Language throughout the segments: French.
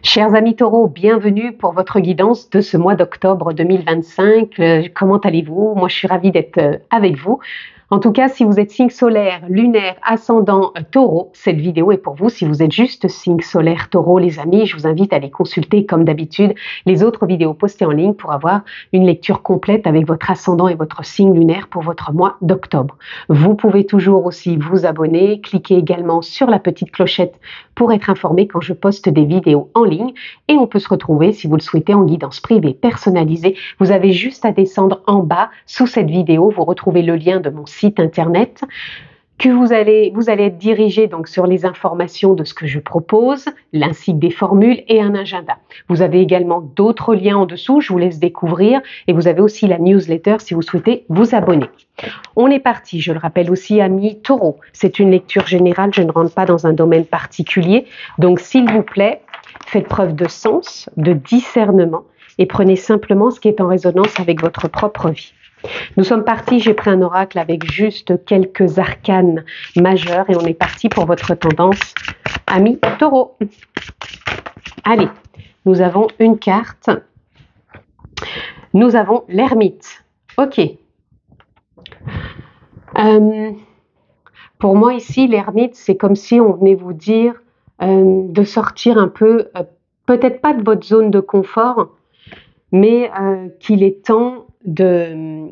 Chers amis taureaux, bienvenue pour votre guidance de ce mois d'octobre 2025. Comment allez-vous? Moi, je suis ravie d'être avec vous. En tout cas, si vous êtes signe solaire, lunaire, ascendant taureau, cette vidéo est pour vous. Si vous êtes juste signe solaire taureau, les amis, je vous invite à aller consulter, comme d'habitude, les autres vidéos postées en ligne pour avoir une lecture complète avec votre ascendant et votre signe lunaire pour votre mois d'octobre. Vous pouvez toujours aussi vous abonner, cliquez également sur la petite clochette pour être informé quand je poste des vidéos en ligne. Et on peut se retrouver, si vous le souhaitez, en guidance privée personnalisée. Vous avez juste à descendre en bas sous cette vidéo. Vous retrouvez le lien de mon site internet que vous allez être dirigé donc sur les informations de ce que je propose, ainsi que des formules et un agenda. Vous avez également d'autres liens en dessous, je vous laisse découvrir, et vous avez aussi la newsletter si vous souhaitez vous abonner. On est parti, je le rappelle aussi, amis taureaux, c'est une lecture générale, je ne rentre pas dans un domaine particulier, donc s'il vous plaît, faites preuve de sens, de discernement, et prenez simplement ce qui est en résonance avec votre propre vie. Nous sommes partis, j'ai pris un oracle avec juste quelques arcanes majeurs et on est parti pour votre tendance, amis taureaux. Allez, nous avons une carte. Nous avons l'ermite. Ok. Pour moi ici, l'ermite, c'est comme si on venait vous dire de sortir un peu, peut-être pas de votre zone de confort, mais qu'il est temps de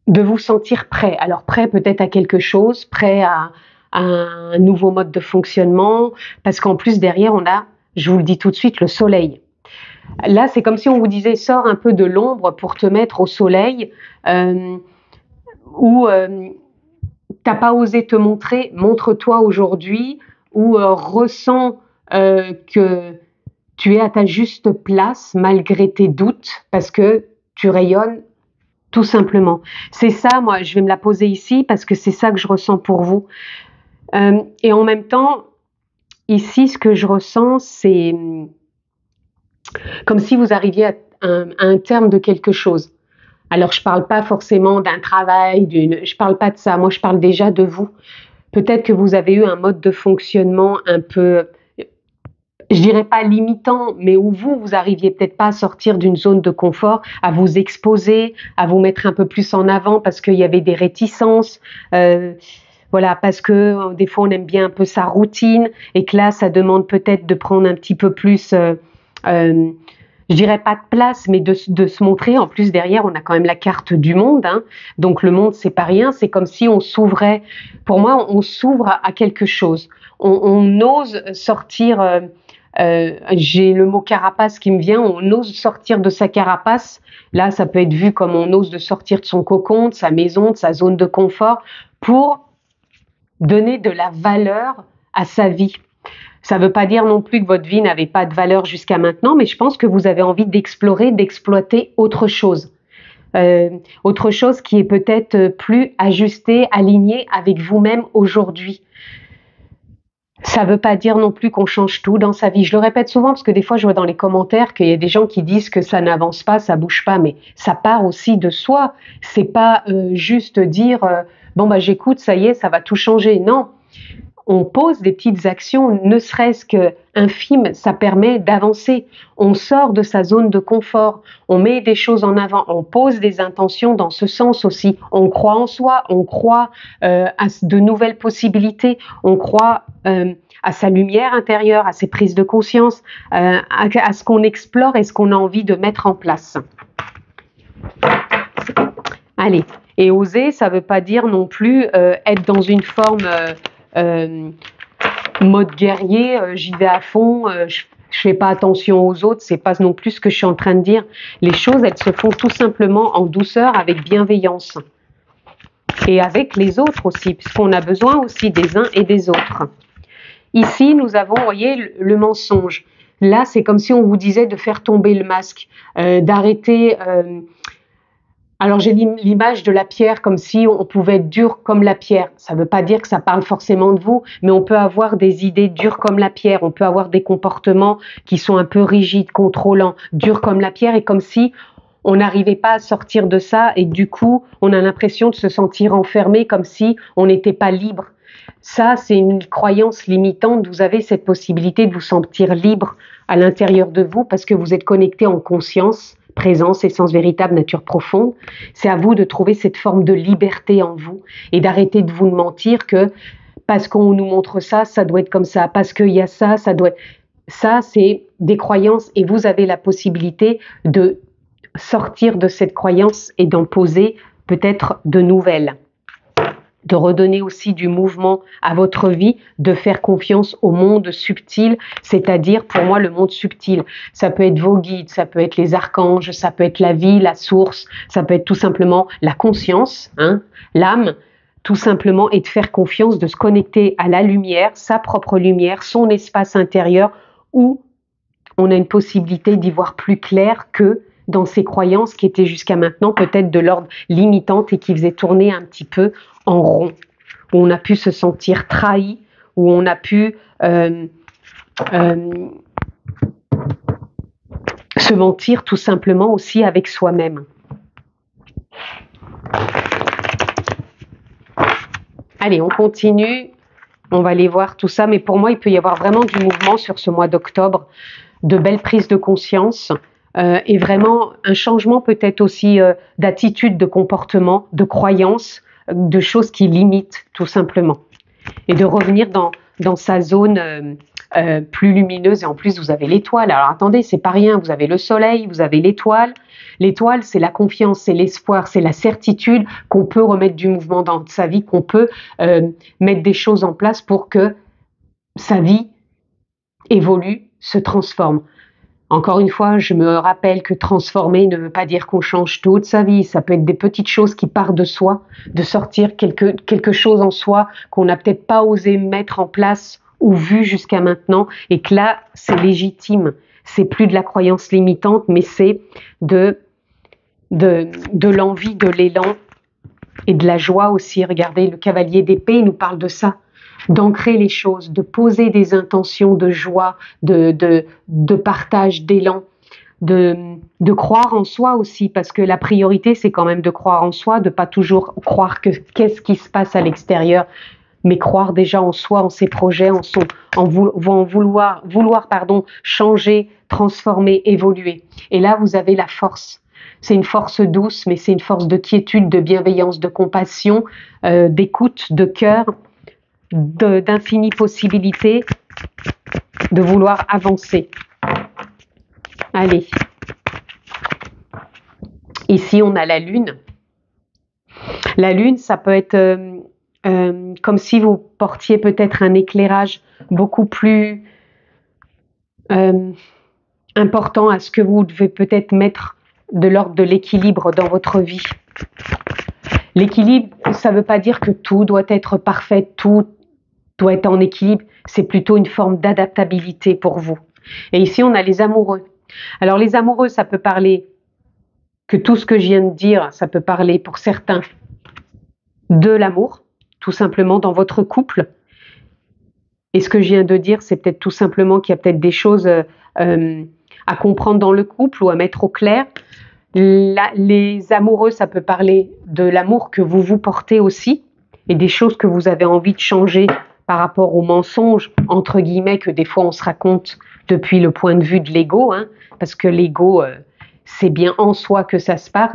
vous sentir prêt. Alors prêt peut-être à quelque chose, prêt à un nouveau mode de fonctionnement, parce qu'en plus derrière on a, je vous le dis tout de suite, le soleil. Là c'est comme si on vous disait sors un peu de l'ombre pour te mettre au soleil, ou t'as pas osé te montrer, montre-toi aujourd'hui, ou ressens que tu es à ta juste place malgré tes doutes, parce que tu rayonnes tout simplement. C'est ça, moi, je vais me la poser ici, parce que c'est ça que je ressens pour vous. Et en même temps, ici, ce que je ressens, c'est comme si vous arriviez à un terme de quelque chose. Alors, je ne parle pas forcément d'un travail, je ne parle pas de ça. Moi, je parle déjà de vous. Peut-être que vous avez eu un mode de fonctionnement un peu, je dirais pas limitant, mais où vous arriviez peut-être pas à sortir d'une zone de confort, à vous exposer, à vous mettre un peu plus en avant parce qu'il y avait des réticences, voilà, parce que des fois on aime bien un peu sa routine et que là ça demande peut-être de prendre un petit peu plus, je dirais pas de place, mais de se montrer. En plus derrière on a quand même la carte du monde, hein. Donc le monde c'est pas rien, c'est comme si on s'ouvrait, pour moi on s'ouvre à quelque chose, on ose sortir. J'ai le mot carapace qui me vient, on ose sortir de sa carapace. Là, ça peut être vu comme on ose de sortir de son cocon, de sa maison, de sa zone de confort pour donner de la valeur à sa vie. Ça ne veut pas dire non plus que votre vie n'avait pas de valeur jusqu'à maintenant, mais je pense que vous avez envie d'explorer, d'exploiter autre chose. Autre chose qui est peut-être plus ajustée, alignée avec vous-même aujourd'hui. Ça ne veut pas dire non plus qu'on change tout dans sa vie. Je le répète souvent parce que des fois je vois dans les commentaires qu'il y a des gens qui disent que ça n'avance pas, ça bouge pas, mais ça part aussi de soi. C'est pas juste dire bon bah j'écoute, ça y est, ça va tout changer. Non, on pose des petites actions, ne serait-ce qu'infimes, ça permet d'avancer. On sort de sa zone de confort, on met des choses en avant, on pose des intentions dans ce sens aussi. On croit en soi, on croit à de nouvelles possibilités, on croit à sa lumière intérieure, à ses prises de conscience, à ce qu'on explore et ce qu'on a envie de mettre en place. Allez, et oser, ça ne veut pas dire non plus être dans une forme mode guerrier, j'y vais à fond, je fais pas attention aux autres, c'est pas non plus ce que je suis en train de dire. Les choses, elles se font tout simplement en douceur, avec bienveillance. Et avec les autres aussi, puisqu'on a besoin aussi des uns et des autres. Ici, nous avons, vous voyez, le mensonge. Là, c'est comme si on vous disait de faire tomber le masque, d'arrêter. Alors j'ai l'image de la pierre, comme si on pouvait être dur comme la pierre. Ça ne veut pas dire que ça parle forcément de vous, mais on peut avoir des idées dures comme la pierre, on peut avoir des comportements qui sont un peu rigides, contrôlants, durs comme la pierre, et comme si on n'arrivait pas à sortir de ça, et du coup on a l'impression de se sentir enfermé, comme si on n'était pas libre. Ça, c'est une croyance limitante. Vous avez cette possibilité de vous sentir libre à l'intérieur de vous parce que vous êtes connecté en conscience, présence, essence véritable, nature profonde. C'est à vous de trouver cette forme de liberté en vous et d'arrêter de vous mentir que parce qu'on nous montre ça, ça doit être comme ça. Parce qu'il y a ça, ça doit être... Ça, c'est des croyances et vous avez la possibilité de sortir de cette croyance et d'en poser peut-être de nouvelles, de redonner aussi du mouvement à votre vie, de faire confiance au monde subtil, c'est-à-dire pour moi le monde subtil. Ça peut être vos guides, ça peut être les archanges, ça peut être la vie, la source, ça peut être tout simplement la conscience, hein, l'âme, tout simplement, et de faire confiance, de se connecter à la lumière, sa propre lumière, son espace intérieur, où on a une possibilité d'y voir plus clair que dans ces croyances qui étaient jusqu'à maintenant peut-être de l'ordre limitante et qui faisaient tourner un petit peu en rond, où on a pu se sentir trahi, où on a pu se mentir tout simplement aussi avec soi-même. Allez, on continue, on va aller voir tout ça, mais pour moi, il peut y avoir vraiment du mouvement sur ce mois d'octobre, de belles prises de conscience, et vraiment un changement peut-être aussi d'attitude, de comportement, de croyance, de choses qui limitent tout simplement. Et de revenir dans sa zone plus lumineuse. Et en plus, vous avez l'étoile. Alors attendez, c'est pas rien. Vous avez le soleil, vous avez l'étoile. L'étoile, c'est la confiance, c'est l'espoir, c'est la certitude qu'on peut remettre du mouvement dans sa vie, qu'on peut mettre des choses en place pour que sa vie évolue, se transforme. Encore une fois, je me rappelle que transformer ne veut pas dire qu'on change toute sa vie. Ça peut être des petites choses qui partent de soi, de sortir quelque chose en soi qu'on n'a peut-être pas osé mettre en place ou vu jusqu'à maintenant, et que là, c'est légitime. C'est plus de la croyance limitante, mais c'est de l'envie, de l'élan et de la joie aussi. Regardez, le cavalier d'épée nous parle de ça. D'ancrer les choses, de poser des intentions de joie, de partage, d'élan, de croire en soi aussi, parce que la priorité, c'est quand même de croire en soi, de pas toujours croire que qu'est-ce qui se passe à l'extérieur, mais croire déjà en soi, en ses projets, vouloir changer, transformer, évoluer. Et là, vous avez la force. C'est une force douce, mais c'est une force de quiétude, de bienveillance, de compassion, d'écoute, de cœur, d'infinies possibilités, de vouloir avancer. Allez. Ici, on a la lune. La lune, ça peut être comme si vous portiez peut-être un éclairage beaucoup plus important à ce que vous devez peut-être mettre de l'ordre de l'équilibre dans votre vie. L'équilibre, ça ne veut pas dire que tout doit être parfait, tout doit être en équilibre, c'est plutôt une forme d'adaptabilité pour vous. Et ici, on a les amoureux. Alors les amoureux, ça peut parler, que tout ce que je viens de dire, ça peut parler pour certains de l'amour, tout simplement dans votre couple. Et ce que je viens de dire, c'est peut-être tout simplement qu'il y a peut-être des choses à comprendre dans le couple ou à mettre au clair. Les amoureux, ça peut parler de l'amour que vous vous portez aussi et des choses que vous avez envie de changer par rapport aux mensonges, entre guillemets, que des fois on se raconte depuis le point de vue de l'ego, hein, parce que l'ego, c'est bien en soi que ça se passe,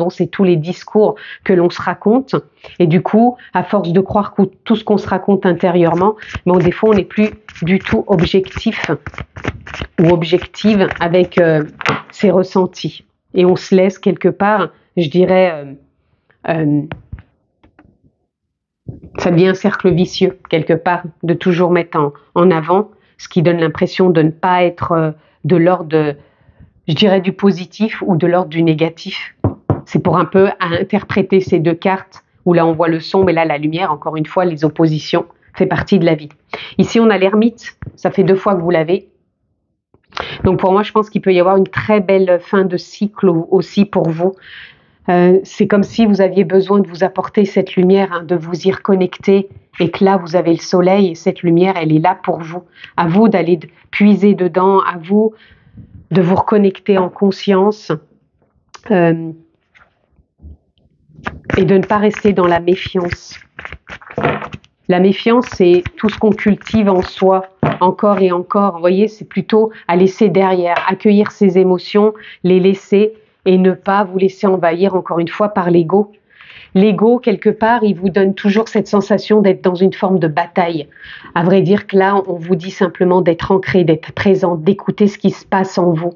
c'est tous les discours que l'on se raconte. Et du coup, à force de croire que tout ce qu'on se raconte intérieurement, bon, des fois on n'est plus du tout objectif ou objective avec ses ressentis. Et on se laisse quelque part, je dirais, ça devient un cercle vicieux, quelque part, de toujours mettre en avant, ce qui donne l'impression de ne pas être de l'ordre, je dirais, du positif ou de l'ordre du négatif. C'est pour un peu à interpréter ces deux cartes, où là on voit le sombre et là la lumière, encore une fois, les oppositions, fait partie de la vie. Ici on a l'ermite, ça fait 2 fois que vous l'avez. Donc pour moi, je pense qu'il peut y avoir une très belle fin de cycle aussi pour vous. C'est comme si vous aviez besoin de vous apporter cette lumière, hein, de vous y reconnecter, et que là, vous avez le soleil, et cette lumière, elle est là pour vous. À vous d'aller puiser dedans, à vous de vous reconnecter en conscience, et de ne pas rester dans la méfiance. La méfiance, c'est tout ce qu'on cultive en soi, encore et encore. Vous voyez, c'est plutôt à laisser derrière, accueillir ses émotions, les laisser et ne pas vous laisser envahir, encore une fois, par l'ego. L'ego, quelque part, il vous donne toujours cette sensation d'être dans une forme de bataille. À vrai dire que là, on vous dit simplement d'être ancré, d'être présent, d'écouter ce qui se passe en vous,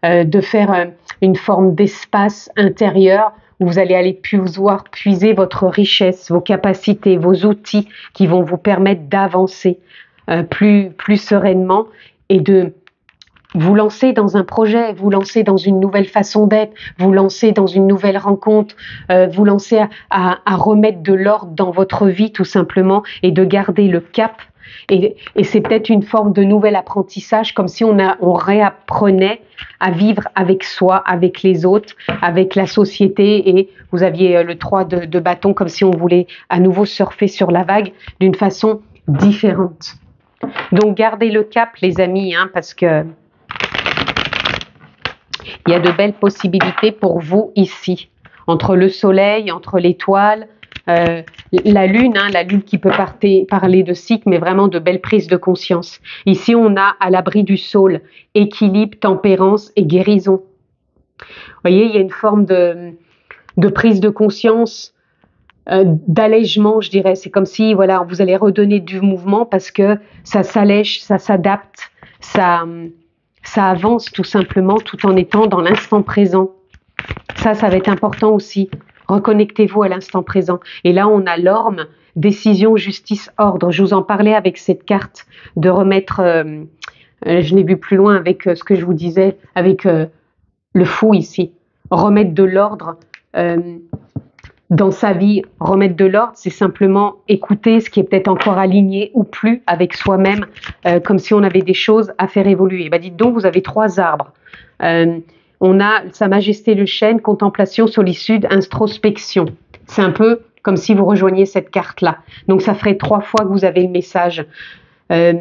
de faire une forme d'espace intérieur où vous allez aller pouvoir puiser votre richesse, vos capacités, vos outils qui vont vous permettre d'avancer plus sereinement et de vous lancer dans un projet, vous lancer dans une nouvelle façon d'être, vous lancer dans une nouvelle rencontre, vous lancer à remettre de l'ordre dans votre vie tout simplement et de garder le cap. Et c'est peut-être une forme de nouvel apprentissage, comme si on réapprenait à vivre avec soi, avec les autres, avec la société. Et vous aviez le 3 de bâton, comme si on voulait à nouveau surfer sur la vague d'une façon différente. Donc gardez le cap, les amis, parce que il y a de belles possibilités pour vous ici, entre le soleil, entre l'étoile, la lune qui peut parler de cycle, mais vraiment de belles prises de conscience. Ici, on a à l'abri du saule, équilibre, tempérance et guérison. Vous voyez, il y a une forme de prise de conscience, d'allègement, je dirais. C'est comme si, voilà, vous allez redonner du mouvement parce que ça s'allège, ça s'adapte, ça avance tout simplement tout en étant dans l'instant présent. Ça va être important aussi. Reconnectez-vous à l'instant présent. Et là, on a l'orme, décision, justice, ordre. Je vous en parlais avec cette carte de remettre, je l'ai vu plus loin avec ce que je vous disais, avec le fou ici. Remettre de l'ordre dans sa vie. Remettre de l'ordre, c'est simplement écouter ce qui est peut-être encore aligné ou plus avec soi-même, comme si on avait des choses à faire évoluer. Dites donc, vous avez 3 arbres. On a Sa Majesté le chêne, contemplation, solitude, introspection. C'est un peu comme si vous rejoigniez cette carte-là. Donc ça ferait 3 fois que vous avez le message. Fin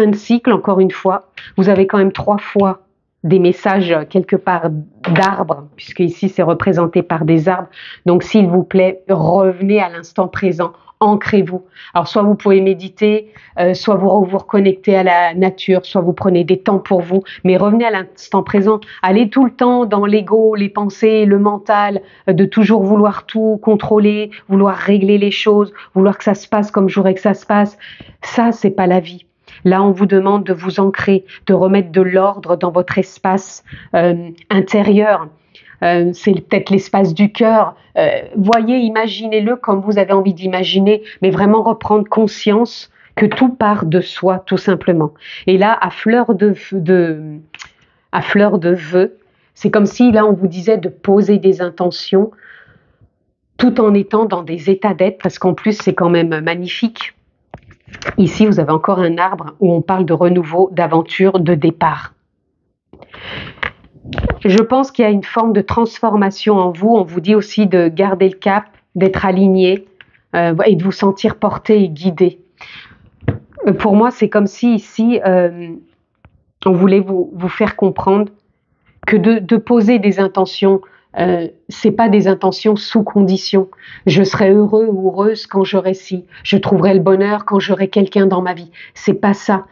de cycle, encore une fois. Vous avez quand même 3 fois des messages quelque part d'arbres, puisque ici c'est représenté par des arbres. Donc s'il vous plaît, revenez à l'instant présent, ancrez-vous. Alors soit vous pouvez méditer, soit vous reconnectez à la nature, soit vous prenez des temps pour vous, mais revenez à l'instant présent. Allez tout le temps dans l'ego, les pensées, le mental, de toujours vouloir tout contrôler, vouloir régler les choses, vouloir que ça se passe comme je voudrais que ça se passe. Ça, c'est pas la vie. Là, on vous demande de vous ancrer, de remettre de l'ordre dans votre espace intérieur. C'est peut-être l'espace du cœur. Voyez, imaginez-le comme vous avez envie d'imaginer, mais vraiment reprendre conscience que tout part de soi, tout simplement. Et là, à fleur de vœux, c'est comme si là, on vous disait de poser des intentions tout en étant dans des états d'être, parce qu'en plus, c'est quand même magnifique. Ici, vous avez encore un arbre où on parle de renouveau, d'aventure, de départ. Je pense qu'il y a une forme de transformation en vous. On vous dit aussi de garder le cap, d'être aligné et de vous sentir porté et guidé. Pour moi, c'est comme si ici, on voulait vous faire comprendre que de poser des intentions, c'est pas des intentions sous condition. Je serai heureux ou heureuse quand j'aurai ci. Je trouverai le bonheur quand j'aurai quelqu'un dans ma vie. C'est pas ça.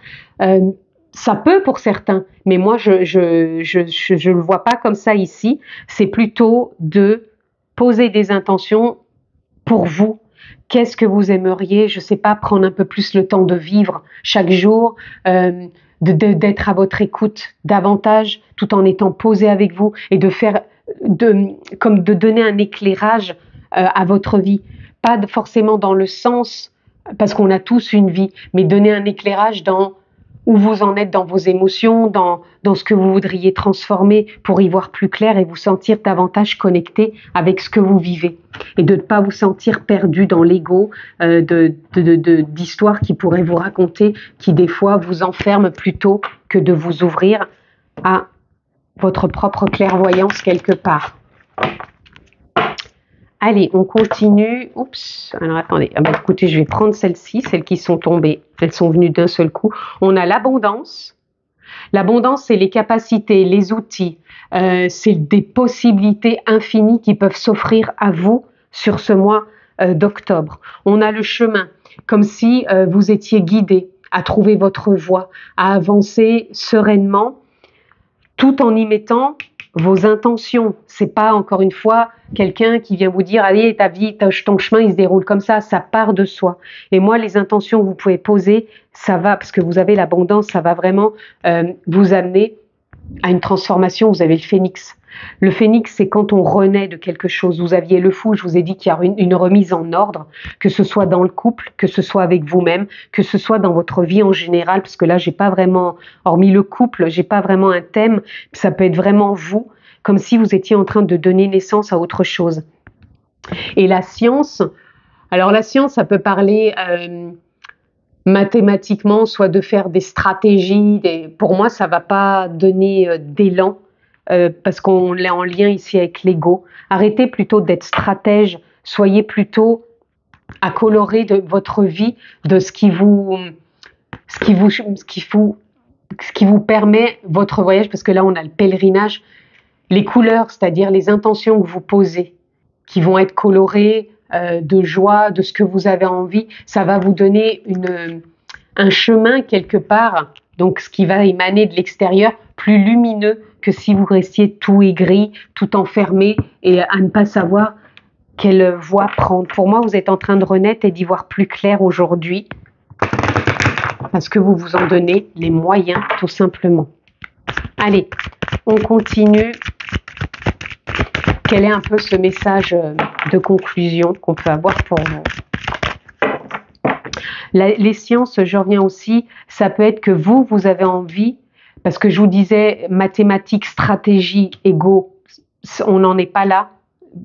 Ça peut pour certains, mais moi je le vois pas comme ça ici. C'est plutôt de poser des intentions pour vous. Qu'est-ce que vous aimeriez, je sais pas, prendre un peu plus le temps de vivre chaque jour, d'être à votre écoute davantage, tout en étant posé avec vous et de faire comme de donner un éclairage à votre vie, pas forcément dans le sens, parce qu'on a tous une vie, mais donner un éclairage dans où vous en êtes dans vos émotions, dans ce que vous voudriez transformer pour y voir plus clair et vous sentir davantage connecté avec ce que vous vivez et de ne pas vous sentir perdu dans l'ego d'histoires qui pourraient vous raconter, qui des fois vous enferment plutôt que de vous ouvrir à votre propre clairvoyance quelque part. Allez, on continue. Oups, alors attendez. Écoutez, je vais prendre celles-ci, celles qui sont tombées. Elles sont venues d'un seul coup. On a l'abondance. L'abondance, c'est les capacités, les outils. C'est des possibilités infinies qui peuvent s'offrir à vous sur ce mois d'octobre. On a le chemin, comme si vous étiez guidé à trouver votre voie, à avancer sereinement, tout en y mettant vos intentions. C'est pas, encore une fois, quelqu'un qui vient vous dire allez, ta vie, ton chemin il se déroule comme ça part de soi. Et moi, les intentions que vous pouvez poser, ça va, parce que vous avez l'abondance, ça va vraiment vous amener à une transformation. Vous avez le phénix. Le phénix, c'est quand on renaît de quelque chose. Vous aviez le fou, je vous ai dit qu'il y a une remise en ordre, que ce soit dans le couple, que ce soit avec vous-même, que ce soit dans votre vie en général, parce que là, j'ai pas vraiment, hormis le couple, j'ai pas vraiment un thème. Ça peut être vraiment vous, comme si vous étiez en train de donner naissance à autre chose. Et la science, alors la science, ça peut parler mathématiquement, soit de faire des stratégies. Pour moi, ça va pas donner d'élan. Parce qu'on est en lien ici avec l'ego. Arrêtez plutôt d'être stratège, soyez plutôt à colorer de votre vie, de ce qui vous permet votre voyage, parce que là on a le pèlerinage, les couleurs, c'est-à-dire les intentions que vous posez, qui vont être colorées de joie, de ce que vous avez envie, ça va vous donner un chemin quelque part, donc ce qui va émaner de l'extérieur, plus lumineux que si vous restiez tout aigri, tout enfermé et à ne pas savoir quelle voie prendre. Pour moi, vous êtes en train de renaître et d'y voir plus clair aujourd'hui parce que vous vous en donnez les moyens, tout simplement. Allez, on continue. Quel est un peu ce message de conclusion qu'on peut avoir pour vous? Les sciences, je reviens aussi, ça peut être que vous avez envie, parce que je vous disais, mathématiques, stratégie, ego, on n'en est pas là.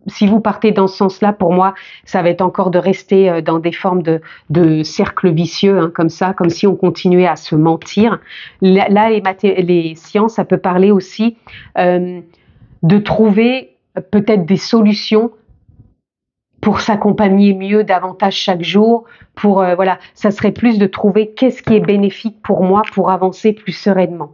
Si vous partez dans ce sens-là, pour moi, ça va être encore de rester dans des formes de cercles vicieux, hein, comme ça, comme si on continuait à se mentir. Là, les sciences, ça peut parler aussi de trouver peut-être des solutions pour s'accompagner mieux, davantage chaque jour, pour voilà, ça serait plus de trouver qu'est-ce qui est bénéfique pour moi pour avancer plus sereinement.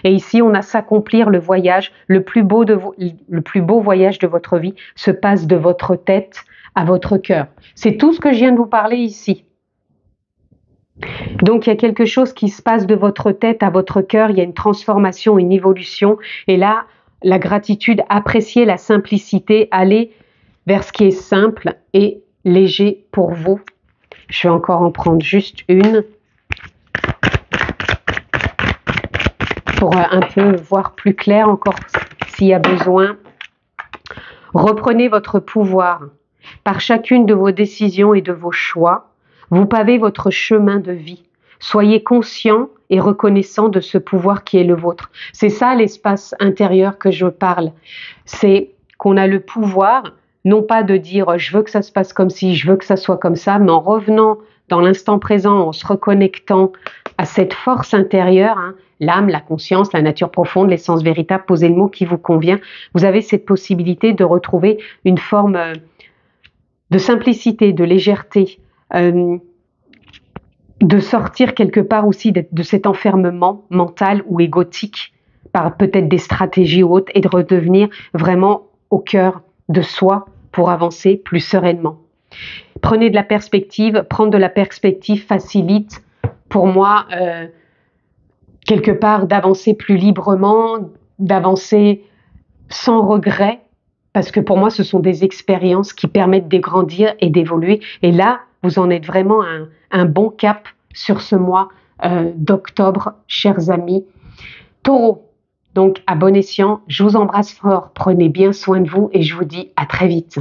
Et ici, on a s'accomplir le voyage, le plus beau voyage de votre vie se passe de votre tête à votre cœur. C'est tout ce que je viens de vous parler ici. Donc, il y a quelque chose qui se passe de votre tête à votre cœur, il y a une transformation, une évolution. Et là, la gratitude, apprécier la simplicité, aller vers ce qui est simple et léger pour vous. Je vais encore en prendre juste une pour un peu voir plus clair encore s'il y a besoin. Reprenez votre pouvoir. Par chacune de vos décisions et de vos choix, vous pavez votre chemin de vie. Soyez conscient et reconnaissant de ce pouvoir qui est le vôtre. C'est ça l'espace intérieur que je parle. C'est qu'on a le pouvoir, non pas de dire je veux que ça se passe comme ci, je veux que ça soit comme ça, mais en revenant dans l'instant présent, en se reconnectant à cette force intérieure, hein, l'âme, la conscience, la nature profonde, l'essence véritable, posez le mot qui vous convient. Vous avez cette possibilité de retrouver une forme de simplicité, de légèreté, de sortir quelque part aussi de cet enfermement mental ou égotique par peut-être des stratégies ou autres et de redevenir vraiment au cœur de soi pour avancer plus sereinement. Prenez de la perspective, prendre de la perspective facilite pour moi quelque part d'avancer plus librement, d'avancer sans regret, parce que pour moi ce sont des expériences qui permettent de grandir et d'évoluer. Et là, vous en êtes vraiment un bon cap sur ce mois d'octobre, chers amis. Taureau, donc à bon escient, je vous embrasse fort, prenez bien soin de vous et je vous dis à très vite.